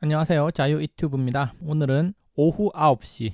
안녕하세요. 자유 유튜브입니다. 오늘은 오후 9시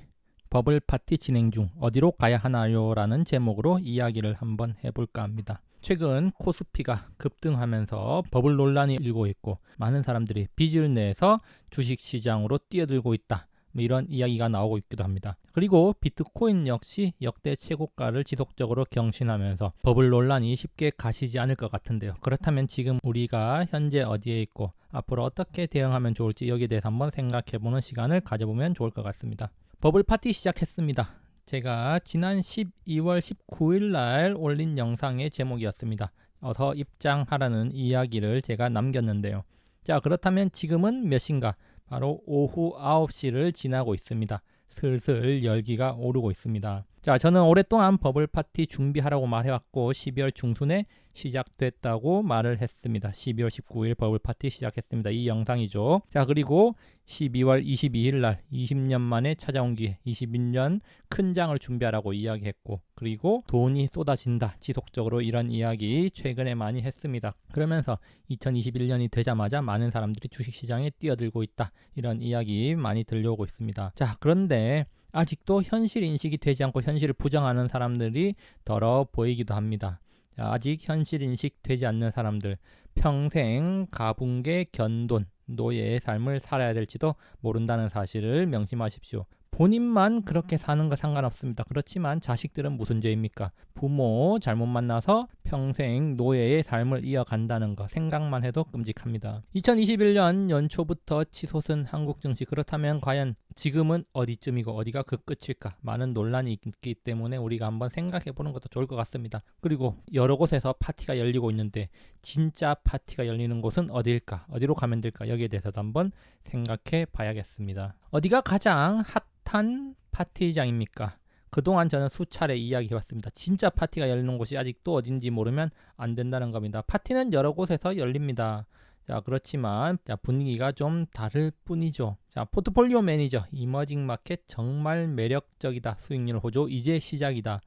버블 파티 진행 중 어디로 가야 하나요? 라는 제목으로 이야기를 한번 해볼까 합니다. 최근 코스피가 급등하면서 버블 논란이 일고 있고 많은 사람들이 빚을 내서 주식시장으로 뛰어들고 있다. 이런 이야기가 나오고 있기도 합니다. 그리고 비트코인 역시 역대 최고가를 지속적으로 경신하면서 버블 논란이 쉽게 가시지 않을 것 같은데요. 그렇다면 지금 우리가 현재 어디에 있고 앞으로 어떻게 대응하면 좋을지 여기에 대해서 한번 생각해보는 시간을 가져보면 좋을 것 같습니다. 버블 파티 시작했습니다. 제가 지난 12월 19일 날 올린 영상의 제목이었습니다. 어서 입장하라는 이야기를 제가 남겼는데요. 자, 그렇다면 지금은 몇 시인가? 바로 오후 9시를 지나고 있습니다. 슬슬 열기가 오르고 있습니다. 자, 저는 오랫동안 버블 파티 준비하라고 말해왔고 12월 중순에 시작됐다고 말을 했습니다. 12월 19일 버블 파티 시작했습니다. 이 영상이죠. 자, 그리고 12월 22일 날 20년 만에 찾아온 기회, 21년 큰 장을 준비하라고 이야기했고, 그리고 돈이 쏟아진다. 지속적으로 이런 이야기 최근에 많이 했습니다. 그러면서 2021년이 되자마자 많은 사람들이 주식시장에 뛰어들고 있다. 이런 이야기 많이 들려오고 있습니다. 자, 그런데 아직도 현실 인식이 되지 않고 현실을 부정하는 사람들이 더러 보이기도 합니다. 자, 아직 현실 인식 되지 않는 사람들, 평생 가붕괴 견돈, 노예의 삶을 살아야 될지도 모른다는 사실을 명심하십시오. 본인만 그렇게 사는 거 상관없습니다. 그렇지만 자식들은 무슨 죄입니까? 부모 잘못 만나서 평생 노예의 삶을 이어간다는 거 생각만 해도 끔찍합니다. 2021년 연초부터 치솟은 한국 증시, 그렇다면 과연 지금은 어디쯤이고 어디가 그 끝일까? 많은 논란이 있기 때문에 우리가 한번 생각해 보는 것도 좋을 것 같습니다. 그리고 여러 곳에서 파티가 열리고 있는데 진짜 파티가 열리는 곳은 어디일까? 어디로 가면 될까? 여기에 대해서도 한번 생각해 봐야겠습니다. 어디가 가장 핫한 파티장입니까? 그동안 저는 수차례 이야기해왔습니다. 진짜 파티가 열리는 곳이 아직도 어딘지 모르면 안 된다는 겁니다. 파티는 여러 곳에서 열립니다. 자, 그렇지만 분위기가 좀 다를 뿐이죠. 자, 포트폴리오 매니저, 이머징 마켓 정말 매력적이다. 수익률 호조 이제 시작이다.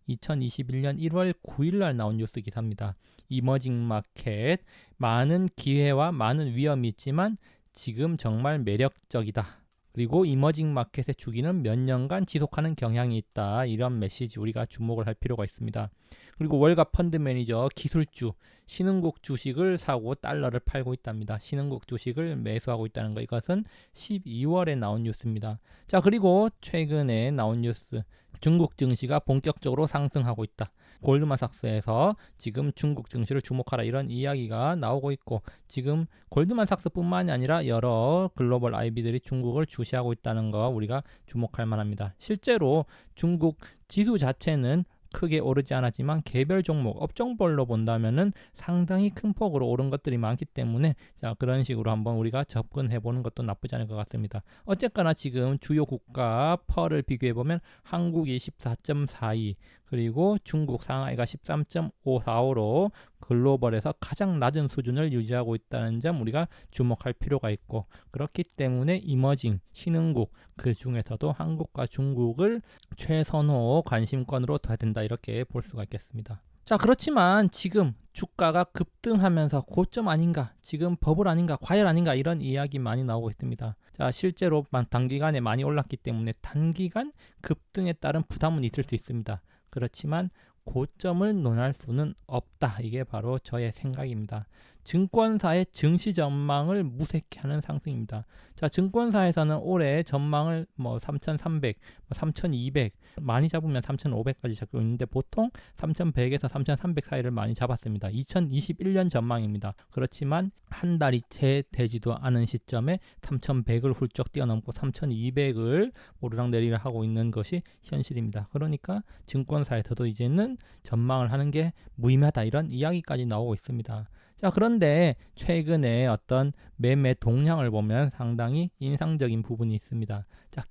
2021년 1월 9일 날 나온 뉴스 기사입니다. 이머징 마켓, 많은 기회와 많은 위험이 있지만 지금 정말 매력적이다. 그리고 이머징 마켓의 주기는 몇 년간 지속하는 경향이 있다. 이런 메시지 우리가 주목을 할 필요가 있습니다. 그리고 월가 펀드 매니저 기술주, 신흥국 주식을 사고 달러를 팔고 있답니다. 신흥국 주식을 매수하고 있다는 거, 이것은 12월에 나온 뉴스입니다. 자, 그리고 최근에 나온 뉴스, 중국 증시가 본격적으로 상승하고 있다. 골드만삭스에서 지금 중국 증시를 주목하라 이런 이야기가 나오고 있고, 지금 골드만삭스뿐만이 아니라 여러 글로벌 IB들이 중국을 주시하고 있다는 거 우리가 주목할 만합니다. 실제로 중국 지수 자체는 크게 오르지 않았지만 개별 종목, 업종별로 본다면은 상당히 큰 폭으로 오른 것들이 많기 때문에 자, 그런 식으로 한번 우리가 접근해 보는 것도 나쁘지 않을 것 같습니다. 어쨌거나 지금 주요 국가 펄을 비교해 보면 한국이 14.42, 그리고 중국 상하이가 13.545로 글로벌에서 가장 낮은 수준을 유지하고 있다는 점 우리가 주목할 필요가 있고, 그렇기 때문에 이머징, 신흥국, 그 중에서도 한국과 중국을 최선호 관심권으로 둬야 된다, 이렇게 볼 수가 있겠습니다. 자, 그렇지만 지금 주가가 급등하면서 고점 아닌가, 지금 버블 아닌가, 과열 아닌가, 이런 이야기 많이 나오고 있습니다. 자, 실제로 단기간에 많이 올랐기 때문에 단기간 급등에 따른 부담은 있을 수 있습니다. 그렇지만 고점을 논할 수는 없다. 이게 바로 저의 생각입니다. 증권사의 증시 전망을 무색해 하는 상승입니다. 자, 증권사에서는 올해 전망을 3,300, 3,200, 많이 잡으면 3,500까지 잡고 있는데 보통 3,100에서 3,300 사이를 많이 잡았습니다. 2021년 전망입니다. 그렇지만 한 달이 채 되지도 않은 시점에 3,100을 훌쩍 뛰어넘고 3,200을 오르락내리락 하고 있는 것이 현실입니다. 그러니까 증권사에서도 이제는 전망을 하는 게 무의미하다, 이런 이야기까지 나오고 있습니다. 자, 그런데 최근에 어떤 매매 동향을 보면 상당히 인상적인 부분이 있습니다. 자,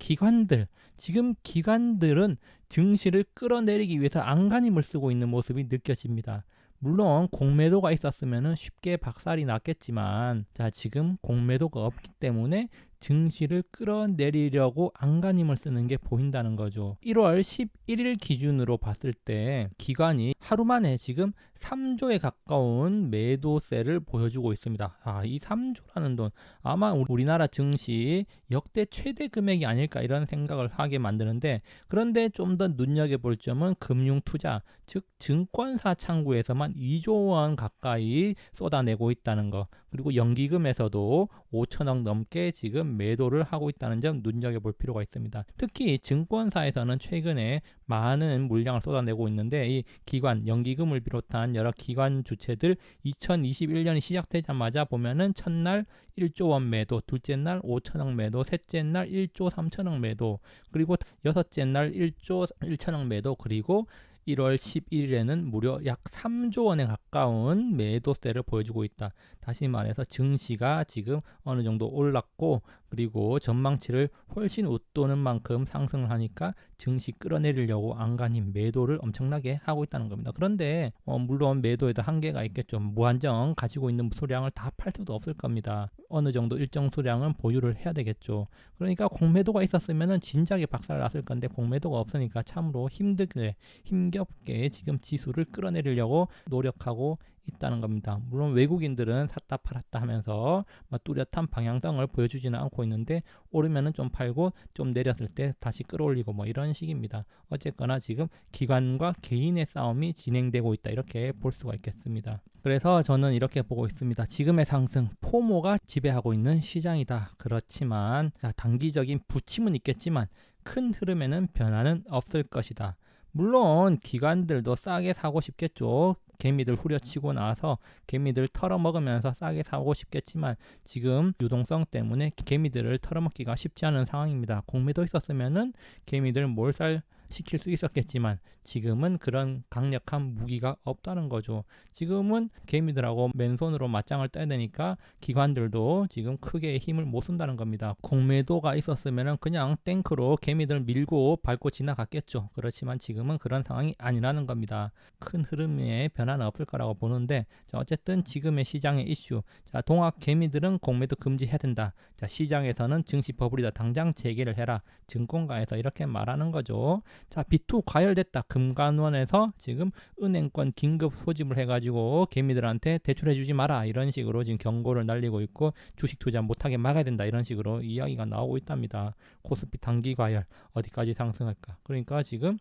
지금 기관들은 증시를 끌어내리기 위해서 안간힘을 쓰고 있는 모습이 느껴집니다. 물론 공매도가 있었으면 쉽게 박살이 났겠지만, 자, 지금 공매도가 없기 때문에 증시를 끌어내리려고 안간힘을 쓰는 게 보인다는 거죠. 1월 11일 기준으로 봤을 때 기관이 하루 만에 지금 3조에 가까운 매도세를 보여주고 있습니다. 이 3조라는 돈 아마 우리나라 증시 역대 최대 금액이 아닐까 이런 생각을 하게 만드는데, 그런데 좀 더 눈여겨볼 점은 금융투자, 즉 증권사 창구에서만 2조 원 가까이 쏟아내고 있다는 거, 그리고 연기금에서도 5천억 넘게 지금 매도를 하고 있다는 점 눈여겨볼 필요가 있습니다. 특히 증권사에서는 최근에 많은 물량을 쏟아내고 있는데, 이 기관, 연기금을 비롯한 여러 기관 주체들 2021년이 시작되자마자 보면은 첫날 1조 원 매도, 둘째 날 5천억 매도, 셋째 날 1조 3천억 매도, 그리고 여섯째 날 1조 1천억 매도, 그리고 1월 11일에는 무려 약 3조 원에 가까운 매도세를 보여주고 있다. 다시 말해서 증시가 지금 어느 정도 올랐고, 그리고 전망치를 훨씬 웃도는 만큼 상승을 하니까 증시 끌어내리려고 안간히 매도를 엄청나게 하고 있다는 겁니다. 그런데 물론 매도에도 한계가 있겠죠. 무한정 가지고 있는 수량을 다 팔 수도 없을 겁니다. 어느 정도 일정 수량은 보유를 해야 되겠죠. 그러니까 공매도가 있었으면 진작에 박살 났을 건데, 공매도가 없으니까 참으로 힘겹게 지금 지수를 끌어내리려고 노력하고 있다는 겁니다. 물론 외국인들은 샀다 팔았다 하면서 뚜렷한 방향성을 보여주지는 않고 있는데, 오르면은 좀 팔고 좀 내렸을 때 다시 끌어올리고 이런 식입니다. 어쨌거나 지금 기관과 개인의 싸움이 진행되고 있다, 이렇게 볼 수가 있겠습니다. 그래서 저는 이렇게 보고 있습니다. 지금의 상승, 포모가 지배하고 있는 시장이다. 그렇지만 단기적인 부침은 있겠지만 큰 흐름에는 변화는 없을 것이다. 물론 기관들도 싸게 사고 싶겠죠. 개미들 후려치고 나서 개미들 털어먹으면서 싸게 사고 싶겠지만, 지금 유동성 때문에 개미들을 털어먹기가 쉽지 않은 상황입니다. 공매도 있었으면은 개미들 몰살 시킬 수 있었겠지만 지금은 그런 강력한 무기가 없다는 거죠. 지금은 개미들하고 맨손으로 맞짱을 떠야 되니까 기관들도 지금 크게 힘을 못 쓴다는 겁니다. 공매도가 있었으면 그냥 탱크로 개미들 밀고 밟고 지나갔겠죠. 그렇지만 지금은 그런 상황이 아니라는 겁니다. 큰 흐름에 변화는 없을 거라고 보는데, 어쨌든 지금의 시장의 이슈, 동학 개미들은 공매도 금지해야 된다. 시장에서는 증시 버블이다. 당장 재개를 해라. 증권가에서 이렇게 말하는 거죠. B2 과열됐다. 금관원에서 지금 은행권 긴급 소집을 해가지고 개미들한테 대출해주지 마라, 이런 식으로 지금 경고를 날리고 있고, 주식 투자 못하게 막아야 된다, 이런 식으로 이야기가 나오고 있답니다. 코스피 단기 과열 어디까지 상승할까? 그러니까 지금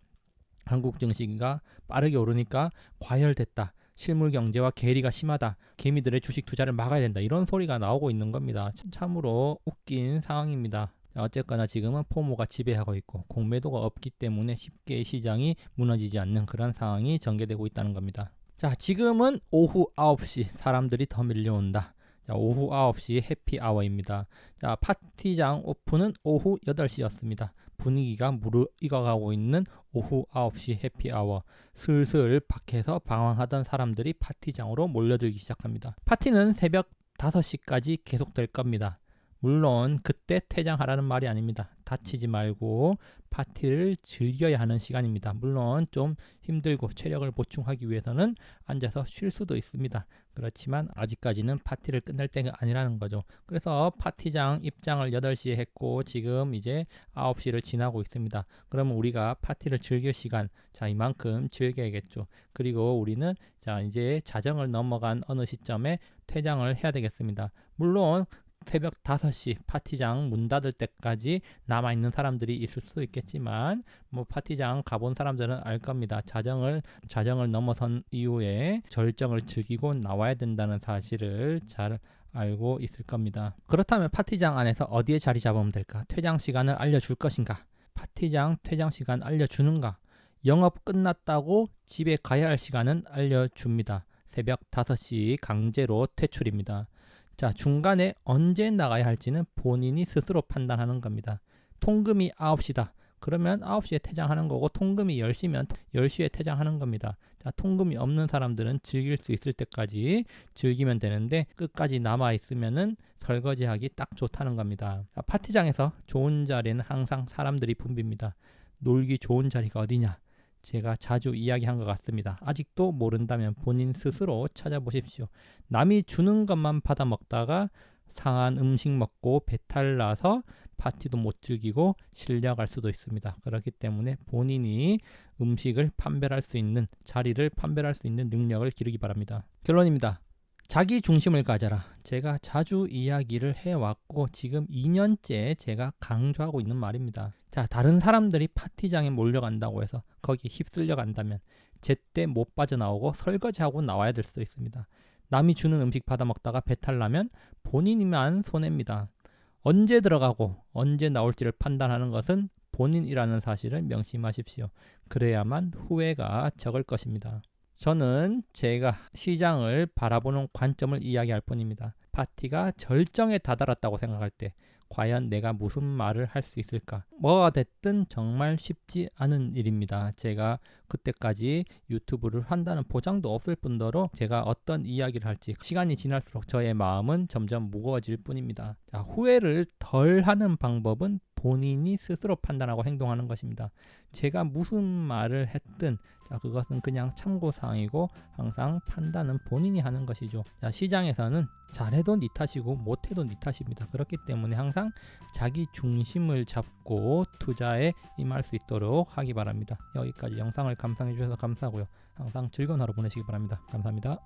한국 증시가 빠르게 오르니까 과열됐다. 실물 경제와 괴리가 심하다. 개미들의 주식 투자를 막아야 된다. 이런 소리가 나오고 있는 겁니다. 참으로 웃긴 상황입니다. 어쨌거나 지금은 포모가 지배하고 있고 공매도가 없기 때문에 쉽게 시장이 무너지지 않는 그런 상황이 전개되고 있다는 겁니다. 지금은 오후 9시 사람들이 더 밀려온다. 오후 9시 해피아워입니다. 파티장 오픈은 오후 8시였습니다. 분위기가 무르익어가고 있는 오후 9시 해피아워. 슬슬 밖에서 방황하던 사람들이 파티장으로 몰려들기 시작합니다. 파티는 새벽 5시까지 계속될 겁니다. 물론 그때 퇴장하라는 말이 아닙니다. 다치지 말고 파티를 즐겨야 하는 시간입니다. 물론 좀 힘들고 체력을 보충하기 위해서는 앉아서 쉴 수도 있습니다. 그렇지만 아직까지는 파티를 끝낼 때가 아니라는 거죠. 그래서 파티장 입장을 8시에 했고 지금 이제 9시를 지나고 있습니다. 그러면 우리가 파티를 즐길 시간, 이만큼 즐겨야겠죠. 그리고 우리는 이제 자정을 넘어간 어느 시점에 퇴장을 해야 되겠습니다. 물론 새벽 5시 파티장 문 닫을 때까지 남아있는 사람들이 있을 수 있겠지만 파티장 가본 사람들은 알 겁니다. 자정을 넘어선 이후에 절정을 즐기고 나와야 된다는 사실을 잘 알고 있을 겁니다. 그렇다면 파티장 안에서 어디에 자리 잡으면 될까? 퇴장 시간을 알려줄 것인가? 파티장 퇴장 시간 알려주는가? 영업 끝났다고 집에 가야 할 시간은 알려줍니다. 새벽 5시 강제로 퇴출입니다. 중간에 언제 나가야 할지는 본인이 스스로 판단하는 겁니다. 통금이 9시다. 그러면 9시에 퇴장하는 거고, 통금이 10시면 10시에 퇴장하는 겁니다. 통금이 없는 사람들은 즐길 수 있을 때까지 즐기면 되는데, 끝까지 남아있으면은 설거지하기 딱 좋다는 겁니다. 파티장에서 좋은 자리는 항상 사람들이 붐빕니다. 놀기 좋은 자리가 어디냐? 제가 자주 이야기한 것 같습니다. 아직도 모른다면 본인 스스로 찾아보십시오. 남이 주는 것만 받아 먹다가 상한 음식 먹고 배탈 나서 파티도 못 즐기고 실려갈 수도 있습니다. 그렇기 때문에 본인이 음식을 판별할 수 있는, 자리를 판별할 수 있는 능력을 기르기 바랍니다. 결론입니다. 자기 중심을 가져라. 제가 자주 이야기를 해왔고 지금 2년째 제가 강조하고 있는 말입니다. 자, 다른 사람들이 파티장에 몰려간다고 해서 거기 휩쓸려 간다면 제때 못 빠져나오고 설거지하고 나와야 될 수도 있습니다. 남이 주는 음식 받아 먹다가 배탈 나면 본인이만 손해입니다. 언제 들어가고 언제 나올지를 판단하는 것은 본인이라는 사실을 명심하십시오. 그래야만 후회가 적을 것입니다. 저는 제가 시장을 바라보는 관점을 이야기할 뿐입니다. 파티가 절정에 다다랐다고 생각할 때 과연 내가 무슨 말을 할 수 있을까? 뭐가 됐든 정말 쉽지 않은 일입니다. 제가 그때까지 유튜브를 한다는 보장도 없을 뿐더러 제가 어떤 이야기를 할지 시간이 지날수록 저의 마음은 점점 무거워질 뿐입니다. 자, 후회를 덜 하는 방법은 본인이 스스로 판단하고 행동하는 것입니다. 제가 무슨 말을 했든 자, 그것은 그냥 참고사항이고 항상 판단은 본인이 하는 것이죠. 자, 시장에서는 잘해도 니 탓이고 못해도 니 탓입니다. 그렇기 때문에 항상 자기 중심을 잡고 투자에 임할 수 있도록 하기 바랍니다. 여기까지 영상을 감상해 주셔서 감사하고요. 항상 즐거운 하루 보내시기 바랍니다. 감사합니다.